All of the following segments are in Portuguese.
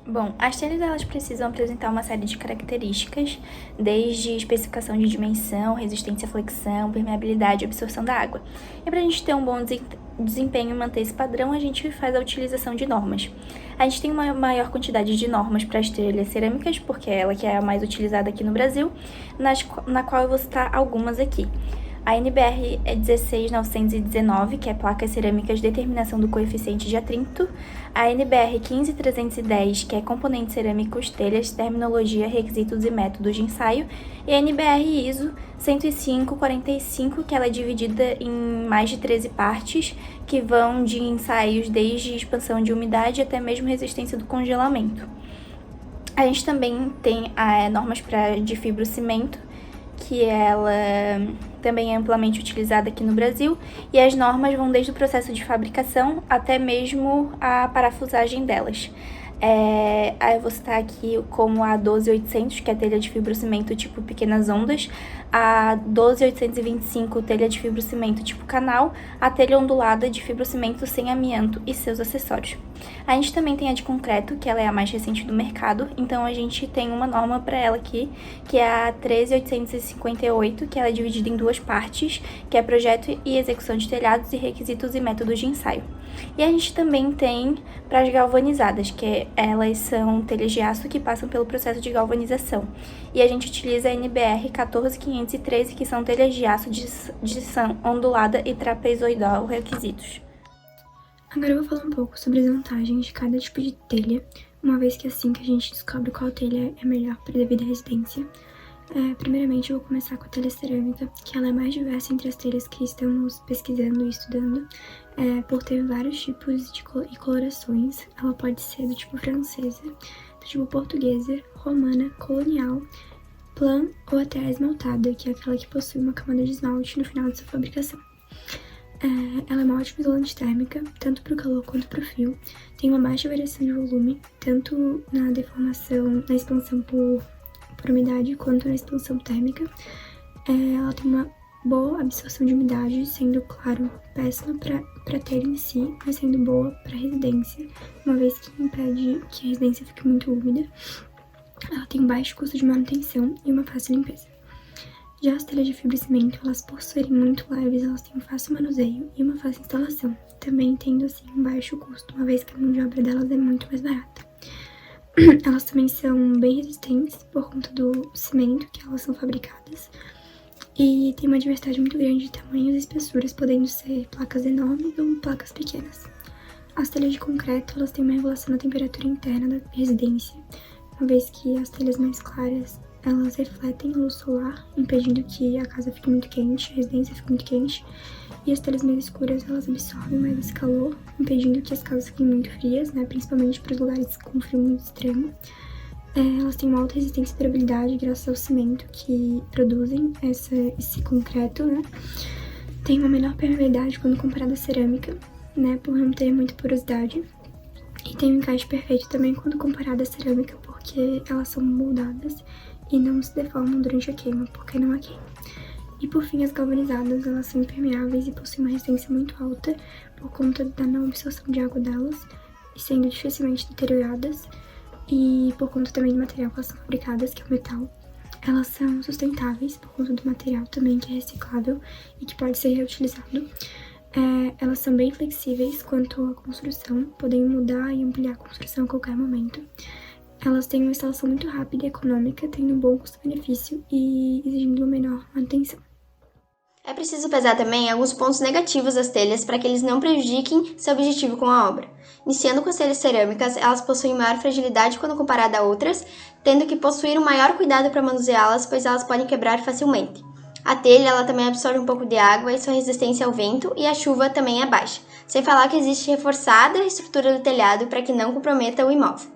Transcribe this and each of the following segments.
Bom, as telhas elas precisam apresentar uma série de características, desde especificação de dimensão, resistência à flexão, permeabilidade e absorção da água. E para a gente ter um bom desempenho e manter esse padrão, a gente faz a utilização de normas. A gente tem uma maior quantidade de normas para as telhas cerâmicas, porque ela que é a mais utilizada aqui no Brasil, na qual eu vou citar algumas aqui. A NBR é 16919, que é placas cerâmicas de determinação do coeficiente de atrito. A NBR 15310, que é componentes cerâmicos, telhas, terminologia, requisitos e métodos de ensaio. E a NBR ISO 10545, que ela é dividida em mais de 13 partes, que vão de ensaios desde expansão de umidade até mesmo resistência do congelamento. A gente também tem normas de fibrocimento, que ela também é amplamente utilizada aqui no Brasil, e as normas vão desde o processo de fabricação até mesmo a parafusagem delas. Eu vou citar aqui como a 12800, que é a telha de fibrocimento tipo pequenas ondas, a 12825, telha de fibrocimento tipo canal, a telha ondulada de fibrocimento sem amianto e seus acessórios. A gente também tem a de concreto, que ela é a mais recente do mercado, então a gente tem uma norma para ela aqui, que é a 13858, que ela é dividida em duas partes, que é projeto e execução de telhados e requisitos e métodos de ensaio. E a gente também tem para as galvanizadas, que elas são telhas de aço que passam pelo processo de galvanização. E a gente utiliza a NBR 14513, que são telhas de aço de dição ondulada e trapezoidal requisitos. Agora eu vou falar um pouco sobre as vantagens de cada tipo de telha, uma vez que é assim que a gente descobre qual telha é melhor para a devida residência. Primeiramente, eu vou começar com a telha cerâmica, que ela é mais diversa entre as telhas que estamos pesquisando e estudando, por ter vários tipos e colorações. Ela pode ser do tipo francesa, do tipo portuguesa, romana, colonial, plan ou até esmaltada, que é aquela que possui uma camada de esmalte no final de sua fabricação. Ela é uma ótima isolante térmica, tanto para o calor quanto para o frio. Tem uma baixa variação de volume, tanto na deformação, na expansão por umidade, quanto na expansão térmica. Ela tem uma boa absorção de umidade, sendo, claro, péssima para a telha em si, mas sendo boa para a residência, uma vez que impede que a residência fique muito úmida. Ela tem baixo custo de manutenção e uma fácil limpeza. Já as telhas de fibrocimento, elas por serem muito leves, elas têm um fácil manuseio e uma fácil instalação, também tendo assim um baixo custo, uma vez que a mão de obra delas é muito mais barata. Elas também são bem resistentes por conta do cimento que elas são fabricadas e tem uma diversidade muito grande de tamanhos e espessuras, podendo ser placas enormes ou placas pequenas. As telhas de concreto, elas têm uma regulação da temperatura interna da residência, uma vez que as telhas mais claras elas refletem a luz solar, impedindo que a casa fique muito quente, a residência fique muito quente, e as telhas mais escuras elas absorvem mais esse calor, impedindo que as casas fiquem muito frias, principalmente para os lugares com frio muito extremo. Elas têm uma alta resistência e durabilidade graças ao cimento que produzem esse concreto, Tem uma menor permeabilidade quando comparada à cerâmica, por não ter muita porosidade. E tem um encaixe perfeito também quando comparada à cerâmica, porque elas são moldadas e não se deformam durante a queima, porque não há queima. E por fim, as galvanizadas, elas são impermeáveis e possuem uma resistência muito alta por conta da não absorção de água delas, e sendo dificilmente deterioradas, e por conta também do material que elas são fabricadas, que é o metal. Elas são sustentáveis por conta do material também, que é reciclável e que pode ser reutilizado. Elas são bem flexíveis quanto à construção, podem mudar e ampliar a construção a qualquer momento. Elas têm uma instalação muito rápida e econômica, tendo um bom custo-benefício e exigindo uma menor manutenção. É preciso pesar também alguns pontos negativos das telhas para que eles não prejudiquem seu objetivo com a obra. Iniciando com as telhas cerâmicas, elas possuem maior fragilidade quando comparada a outras, tendo que possuir um maior cuidado para manuseá-las, pois elas podem quebrar facilmente. A telha ela também absorve um pouco de água e sua resistência ao vento e à chuva também é baixa, sem falar que existe reforçada a estrutura do telhado para que não comprometa o imóvel.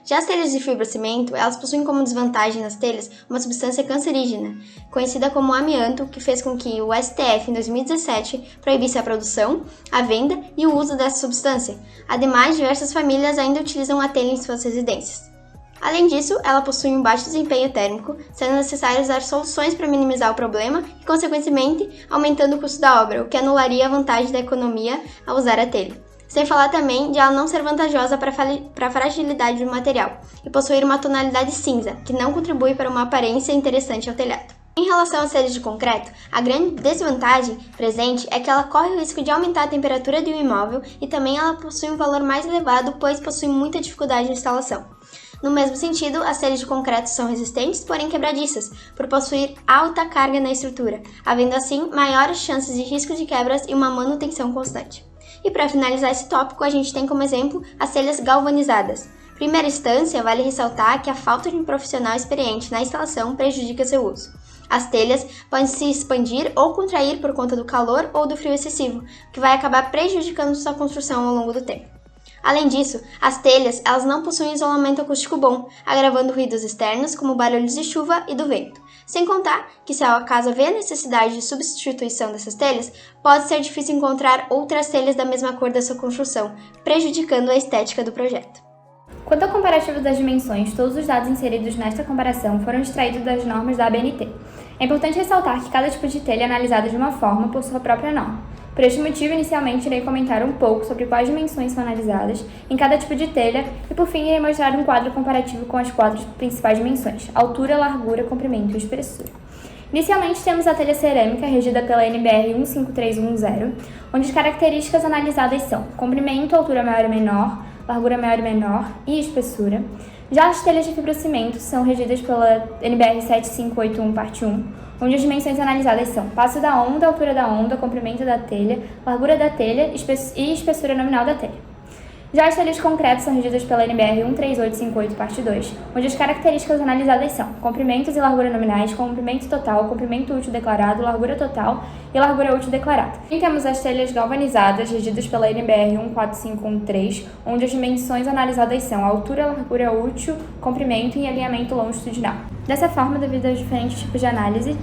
Já as telhas de fibrocimento, elas possuem como desvantagem nas telhas uma substância cancerígena, conhecida como amianto, que fez com que o STF, em 2017, proibisse a produção, a venda e o uso dessa substância. Ademais, diversas famílias ainda utilizam a telha em suas residências. Além disso, ela possui um baixo desempenho térmico, sendo necessário usar soluções para minimizar o problema e, consequentemente, aumentando o custo da obra, o que anularia a vantagem da economia ao usar a telha. Sem falar também de ela não ser vantajosa para a fragilidade do material e possuir uma tonalidade cinza, que não contribui para uma aparência interessante ao telhado. Em relação às telhas de concreto, a grande desvantagem presente é que ela corre o risco de aumentar a temperatura de um imóvel e também ela possui um valor mais elevado, pois possui muita dificuldade de instalação. No mesmo sentido, as telhas de concreto são resistentes, porém quebradiças, por possuir alta carga na estrutura, havendo assim maiores chances de risco de quebras e uma manutenção constante. E para finalizar esse tópico, a gente tem como exemplo as telhas galvanizadas. Em primeira instância, vale ressaltar que a falta de um profissional experiente na instalação prejudica seu uso. As telhas podem se expandir ou contrair por conta do calor ou do frio excessivo, que vai acabar prejudicando sua construção ao longo do tempo. Além disso, as telhas elas não possuem isolamento acústico bom, agravando ruídos externos como barulhos de chuva e do vento. Sem contar que se a casa vê a necessidade de substituição dessas telhas, pode ser difícil encontrar outras telhas da mesma cor da sua construção, prejudicando a estética do projeto. Quanto ao comparativo das dimensões, todos os dados inseridos nesta comparação foram extraídos das normas da ABNT. É importante ressaltar que cada tipo de telha é analisada de uma forma por sua própria norma. Por este motivo, inicialmente irei comentar um pouco sobre quais dimensões são analisadas em cada tipo de telha e, por fim, irei mostrar um quadro comparativo com as 4 principais dimensões: altura, largura, comprimento e espessura. Inicialmente, temos a telha cerâmica, regida pela NBR 15310, onde as características analisadas são comprimento, altura maior e menor, largura maior e menor e espessura. Já as telhas de fibrocimento são regidas pela NBR 7581, parte 1, onde as dimensões analisadas são passo da onda, altura da onda, comprimento da telha, largura da telha e espessura nominal da telha. Já as telhas de concreto são regidas pela NBR 13858, parte 2, onde as características analisadas são comprimentos e largura nominais, comprimento total, comprimento útil declarado, largura total e largura útil declarada. E temos as telhas galvanizadas, regidas pela NBR 14513, onde as dimensões analisadas são altura, largura útil, comprimento e alinhamento longitudinal. Dessa forma, devido aos diferentes tipos de análise,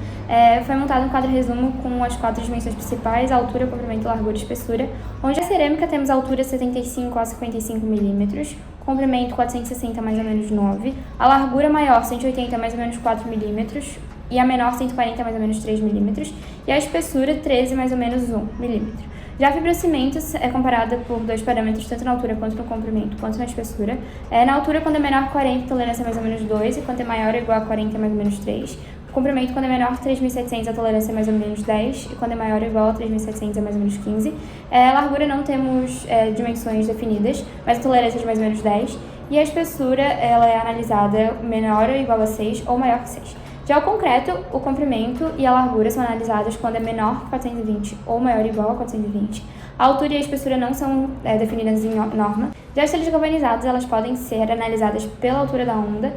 foi montado um quadro resumo com as 4 dimensões principais: altura, comprimento, largura e espessura, onde a cerâmica temos a altura 75 a 55 mm, comprimento 460 mais ou menos 9, a largura maior 180 mais ou menos 4 mm e a menor 140 mais ou menos 3 mm e a espessura 13 mais ou menos 1 mm. Já a fibrocimento é comparada por 2 parâmetros, tanto na altura quanto no comprimento, quanto na espessura. Na altura, quando é menor que 40, tolerância é mais ou menos 2, e quando é maior ou igual a 40, é mais ou menos 3. O comprimento, quando é menor que 3.700, a tolerância é mais ou menos 10, e quando é maior ou igual a 3.700, é mais ou menos 15. A largura não temos dimensões definidas, mas a tolerância é de mais ou menos 10. E a espessura, ela é analisada menor ou igual a 6 ou maior que 6. Já o concreto, o comprimento e a largura são analisadas quando é menor que 420 ou maior ou igual a 420. A altura e a espessura não são definidas em norma. Já as telhas galvanizadas, elas podem ser analisadas pela altura da onda,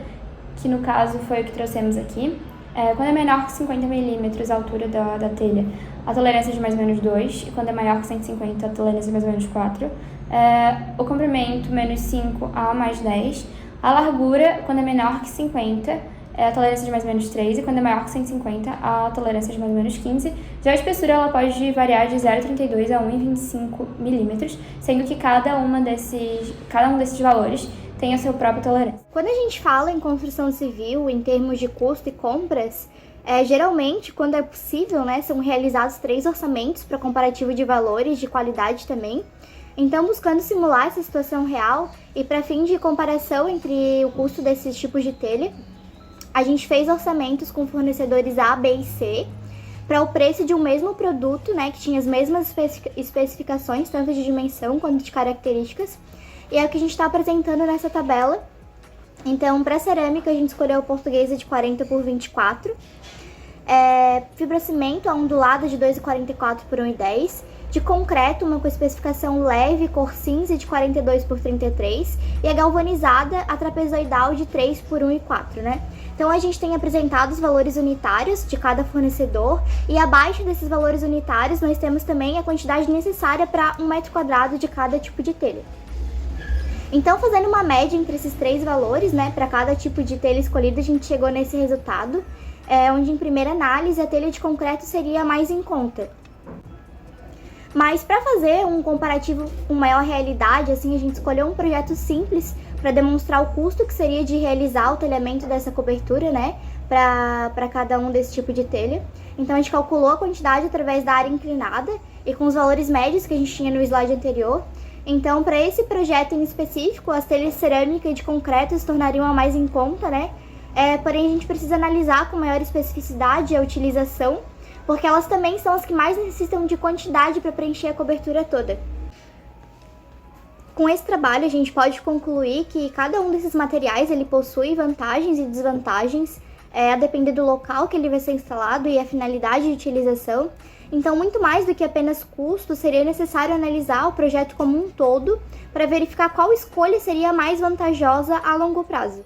que no caso foi o que trouxemos aqui. Quando é menor que 50 mm a altura da telha, a tolerância é de mais ou menos 2, e quando é maior que 150, a tolerância é mais ou menos 4. O comprimento, menos 5 a mais 10. A largura, quando é menor que 50, a tolerância de mais ou menos 3, e quando é maior que 150, a tolerância de mais ou menos 15. Já a espessura, ela pode variar de 0,32 a 1,25 mm, sendo que cada um desses valores tem a sua própria tolerância. Quando a gente fala em construção civil, em termos de custo e compras, geralmente, quando é possível, são realizados 3 orçamentos para comparativo de valores, de qualidade também. Então, buscando simular essa situação real e para fim de comparação entre o custo desses tipos de telha, a gente fez orçamentos com fornecedores A, B e C para o preço de um mesmo produto, que tinha as mesmas especificações, tanto de dimensão quanto de características. E é o que a gente está apresentando nessa tabela. Então, para cerâmica, a gente escolheu a portuguesa de 40 por 24. Fibrocimento, a ondulada de 2,44 por 1,10. De concreto, uma com especificação leve, cor cinza, de 42 por 33. E a galvanizada, a trapezoidal, de 3 por 1,4, Então, a gente tem apresentado os valores unitários de cada fornecedor, e abaixo desses valores unitários nós temos também a quantidade necessária para 1 metro quadrado de cada tipo de telha. Então, fazendo uma média entre esses 3 valores, para cada tipo de telha escolhida, a gente chegou nesse resultado, onde em primeira análise a telha de concreto seria a mais em conta. Mas para fazer um comparativo com maior realidade, a gente escolheu um projeto simples para demonstrar o custo que seria de realizar o telhamento dessa cobertura, para cada um desse tipo de telha. Então a gente calculou a quantidade através da área inclinada e com os valores médios que a gente tinha no slide anterior. Então, para esse projeto em específico, as telhas de cerâmica e de concreto se tornariam a mais em conta, né? Porém, a gente precisa analisar com maior especificidade a utilização, porque elas também são as que mais necessitam de quantidade para preencher a cobertura toda. Com esse trabalho, a gente pode concluir que cada um desses materiais ele possui vantagens e desvantagens, a depender do local que ele vai ser instalado e a finalidade de utilização. Então, muito mais do que apenas custo, seria necessário analisar o projeto como um todo para verificar qual escolha seria mais vantajosa a longo prazo.